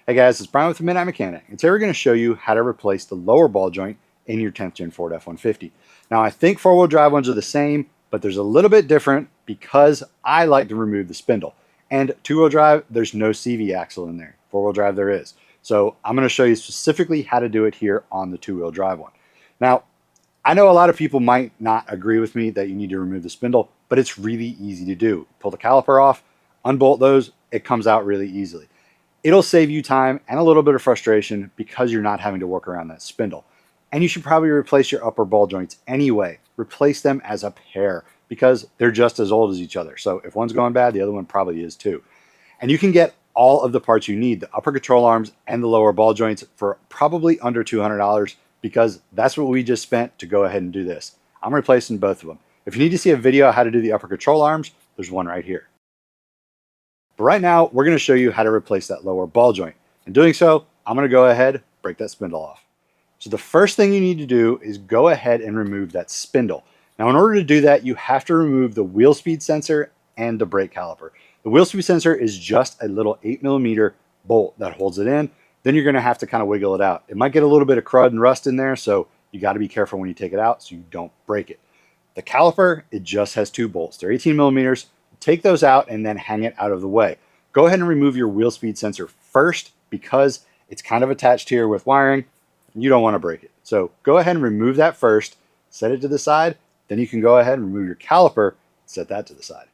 Hey guys, it's Brian with the Midnight Mechanic, and today we're going to show you how to replace the lower ball joint in your 10th Gen Ford F150. Now I think four-wheel drive ones are the same, but there's a little bit different because I like to remove the spindle. And two-wheel drive, there's no CV axle in there. Four-wheel drive there is. So I'm going to show you specifically how to do it here on the two-wheel drive one. Now, I know a lot of people might not agree with me that you need to remove the spindle, but it's really easy to do. Pull the caliper off, unbolt those, it comes out really easily. It'll save you time and a little bit of frustration because you're not having to work around that spindle. And you should probably replace your upper ball joints anyway. Replace them as a pair because they're just as old as each other. So if one's going bad, the other one probably is too. And you can get all of the parts you need, the upper control arms and the lower ball joints, for probably under $200 because that's what we just spent to go ahead and do this. I'm replacing both of them. If you need to see a video on how to do the upper control arms, there's one right here. But right now, we're going to show you how to replace that lower ball joint. In doing so, I'm going to go ahead, break that spindle off. So the first thing you need to do is go ahead and remove that spindle. Now, in order to do that, you have to remove the wheel speed sensor and the brake caliper. The wheel speed sensor is just a little 8mm bolt that holds it in. Then you're going to have to kind of wiggle it out. It might get a little bit of crud and rust in there, so you got to be careful when you take it out so you don't break it. The caliper, it just has two bolts. They're 18mm. Take those out and then hang it out of the way. Go ahead and remove your wheel speed sensor first because it's kind of attached here with wiring. You don't want to break it. So go ahead and remove that first, set it to the side. Then you can go ahead and remove your caliper, set that to the side.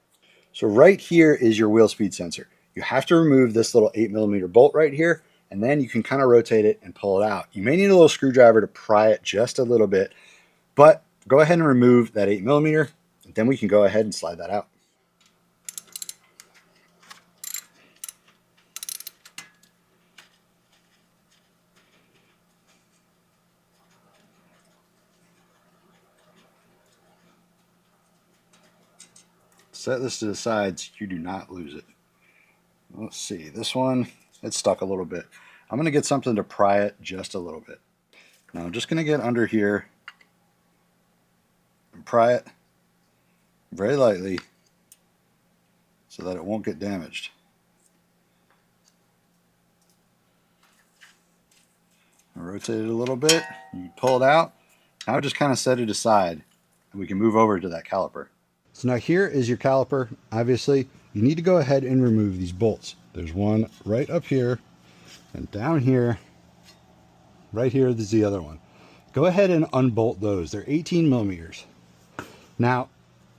So right here is your wheel speed sensor. You have to remove this little 8mm bolt right here, and then you can kind of rotate it and pull it out. You may need a little screwdriver to pry it just a little bit, but go ahead and remove that 8mm, and then we can go ahead and slide that out. Set this to the side so you do not lose it. Let's see, this one, it's stuck a little bit. I'm going to get something to pry it just a little bit. Now I'm just going to get under here and pry it very lightly so that it won't get damaged. I'll rotate it a little bit, you pull it out. Now just kind of set it aside and we can move over to that caliper. So now here is your caliper. Obviously, you need to go ahead and remove these bolts. There's one right up here, and down here, right here is the other one. Go ahead and unbolt those. They're 18mm. Now,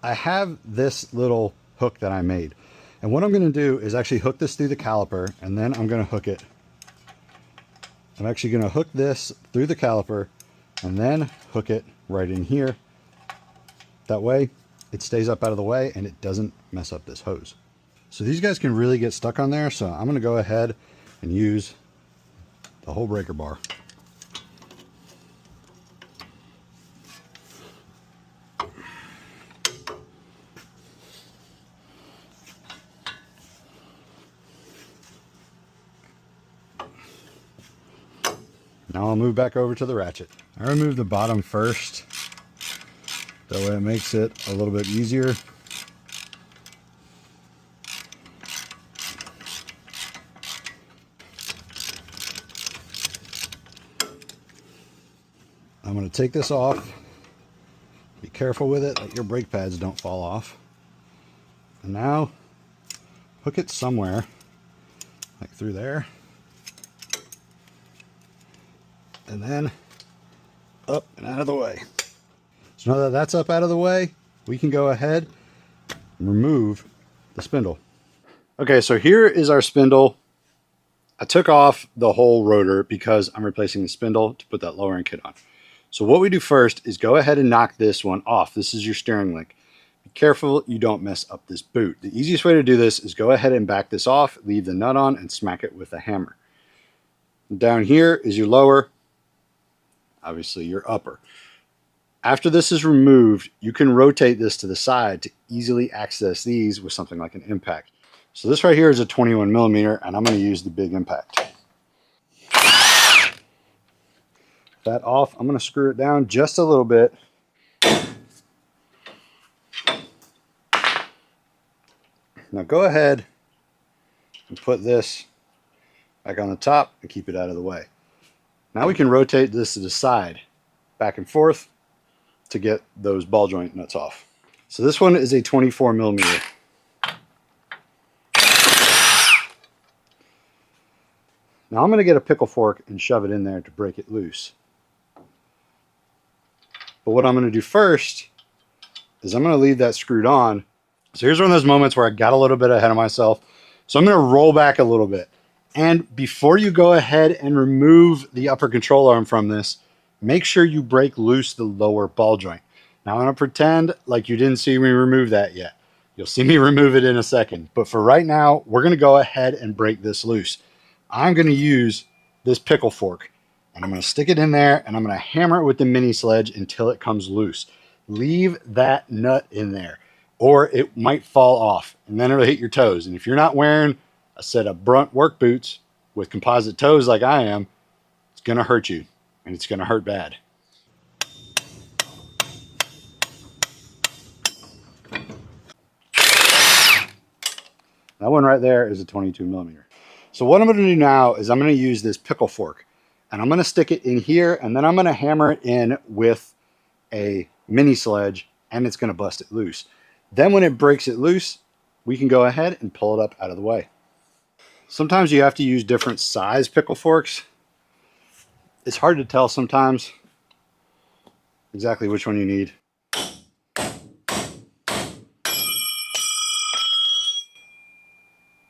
I have this little hook that I made, and what I'm going to do is actually hook this through the caliper, and then I'm going to hook it. I'm actually going to hook this through the caliper, and then hook it right in here. That way, it stays up out of the way and it doesn't mess up this hose. So these guys can really get stuck on there, so I'm going to go ahead and use the whole breaker bar. Now I'll move back over to the ratchet. I remove the bottom first. That way it makes it a little bit easier. I'm going to take this off. Be careful with it that your brake pads don't fall off. And now hook it somewhere, like through there. And then up and out of the way. So now that that's up out of the way, we can go ahead and remove the spindle. Okay, so here is our spindle. I took off the whole rotor because I'm replacing the spindle to put that lowering kit on. So what we do first is go ahead and knock this one off. This is your steering link. Be careful you don't mess up this boot. The easiest way to do this is go ahead and back this off, leave the nut on, and smack it with a hammer. Down here is your lower, obviously your upper. After this is removed, you can rotate this to the side to easily access these with something like an impact. So this right here is a 21mm, and I'm going to use the big impact. That off, I'm going to screw it down just a little bit. Now go ahead and put this back on the top, and keep it out of the way. Now we can rotate this to the side, back and forth, to get those ball joint nuts off. So this one is a 24 millimeter. Now I'm going to get a pickle fork and shove it in there to break it loose. But what I'm going to do first is I'm going to leave that screwed on. So here's one of those moments where I got a little bit ahead of myself. So I'm going to roll back a little bit. And before you go ahead and remove the upper control arm from this, make sure you break loose the lower ball joint. Now I'm going to pretend like you didn't see me remove that yet. You'll see me remove it in a second. But for right now, we're going to go ahead and break this loose. I'm going to use this pickle fork, and I'm going to stick it in there, and I'm going to hammer it with the mini sledge until it comes loose. Leave that nut in there, or it might fall off, and then it'll hit your toes. And if you're not wearing a set of brunt work boots with composite toes like I am, it's going to hurt you, and it's going to hurt bad. That one right there is a 22 millimeter. So what I'm going to do now is I'm going to use this pickle fork, and I'm going to stick it in here, and then I'm going to hammer it in with a mini sledge, and it's going to bust it loose. Then when it breaks it loose, we can go ahead and pull it up out of the way. Sometimes you have to use different size pickle forks. It's hard to tell sometimes exactly which one you need.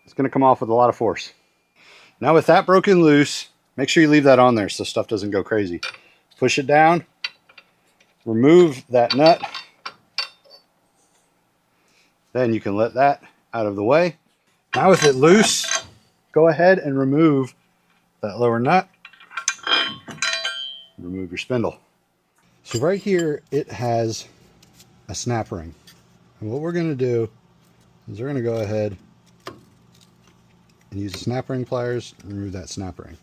It's going to come off with a lot of force. Now with that broken loose, make sure you leave that on there so stuff doesn't go crazy. Push it down, remove that nut, then you can let that out of the way. Now with it loose, go ahead and remove that lower nut, remove your spindle. So right here it has a snap ring, and what we're going to do is we're going to go ahead and use the snap ring pliers and remove that snap ring.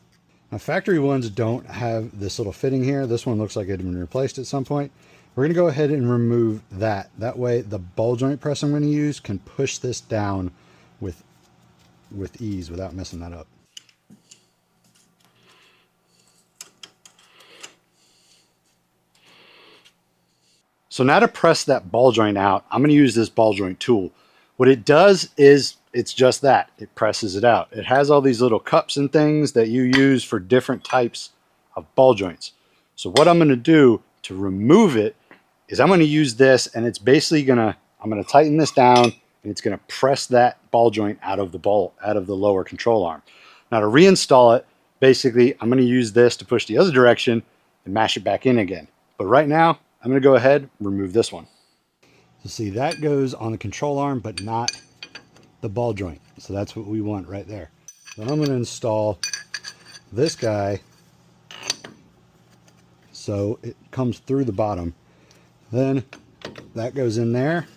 Now factory ones don't have this little fitting here. This one looks like it had been replaced at some point. We're going to go ahead and remove that. That way the ball joint press I'm going to use can push this down with ease without messing that up. So now to press that ball joint out, I'm going to use this ball joint tool. What it does is it's just that. It presses it out. It has all these little cups and things that you use for different types of ball joints. So what I'm going to do to remove it is I'm going to use this, and it's basically I'm going to tighten this down, and it's going to press that ball joint out of the lower control arm. Now to reinstall it, basically I'm going to use this to push the other direction and mash it back in again. But right now, I'm going to go ahead and remove this one. So see, that goes on the control arm, but not the ball joint. So that's what we want right there. Then I'm going to install this guy so it comes through the bottom. Then that goes in there.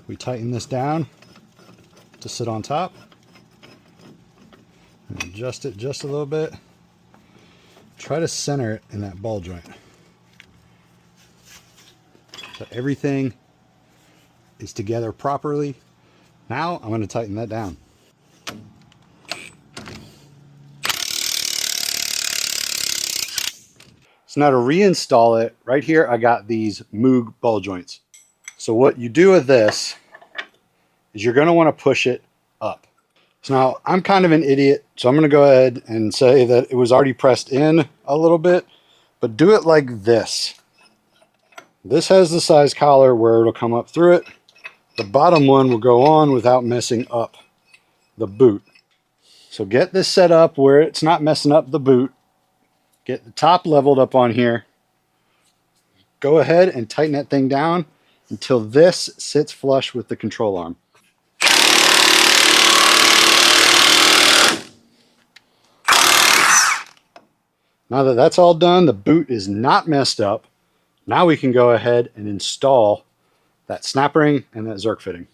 We tighten this down to sit on top. And adjust it just a little bit. Try to center it in that ball joint. So everything is together properly. Now I'm going to tighten that down. So now to reinstall it, right here I got these Moog ball joints. So what you do with this is you're going to want to push it up. So now I'm kind of an idiot, so I'm going to go ahead and say that it was already pressed in a little bit, but do it like this. This has the size collar where it'll come up through it. The bottom one will go on without messing up the boot. So get this set up where it's not messing up the boot. Get the top leveled up on here. Go ahead and tighten that thing down until this sits flush with the control arm. Now that that's all done, the boot is not messed up. Now we can go ahead and install that snap ring and that Zerk fitting.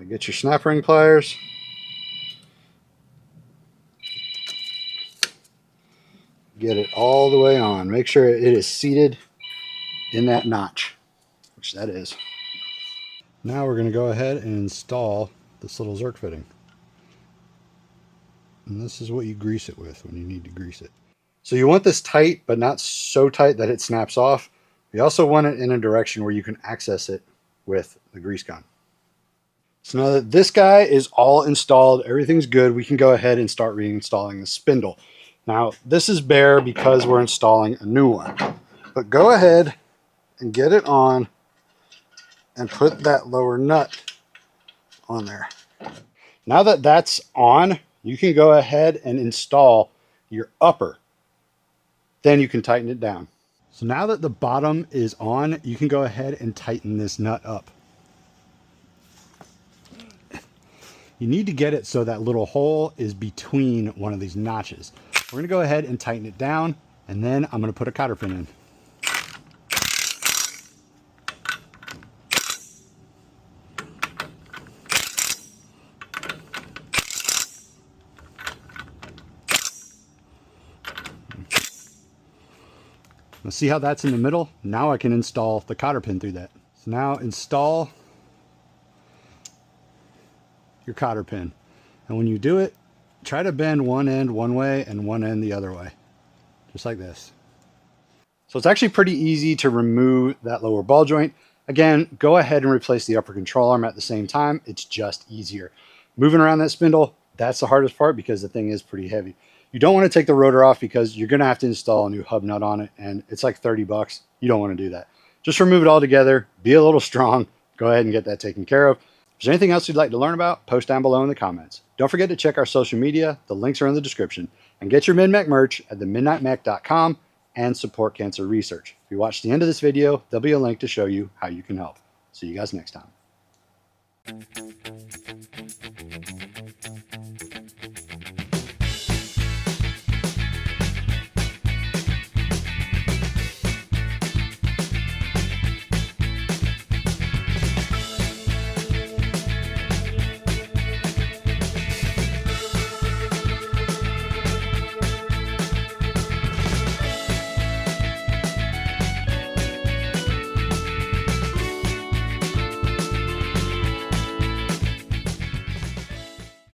Get your snap ring pliers. Get it all the way on. Make sure it is seated in that notch, which that is. Now we're going to go ahead and install this little Zerk fitting. And this is what you grease it with when you need to grease it. So you want this tight, but not so tight that it snaps off. You also want it in a direction where you can access it with the grease gun. So now that this guy is all installed, everything's good, we can go ahead and start reinstalling the spindle. Now, this is bare because we're installing a new one. But go ahead and get it on and put that lower nut on there. Now that that's on, you can go ahead and install your upper. Then you can tighten it down. So now that the bottom is on, you can go ahead and tighten this nut up. You need to get it so that little hole is between one of these notches. We're gonna go ahead and tighten it down, and then I'm gonna put a cotter pin in. Now see how that's in the middle? Now I can install the cotter pin through that. So now install your cotter pin. And when you do it, try to bend one end one way and one end the other way. Just like this. So it's actually pretty easy to remove that lower ball joint. Again, go ahead and replace the upper control arm at the same time. It's just easier. Moving around that spindle, that's the hardest part because the thing is pretty heavy. You don't want to take the rotor off because you're going to have to install a new hub nut on it, and it's like 30 bucks. You don't want to do that. Just remove it all together. Be a little strong. Go ahead and get that taken care of. If there's anything else you'd like to learn about, post down below in the comments. Don't forget to check our social media. The links are in the description. And get your MidMech merch at themidnightmech.com and support cancer research. If you watch the end of this video, there'll be a link to show you how you can help. See you guys next time.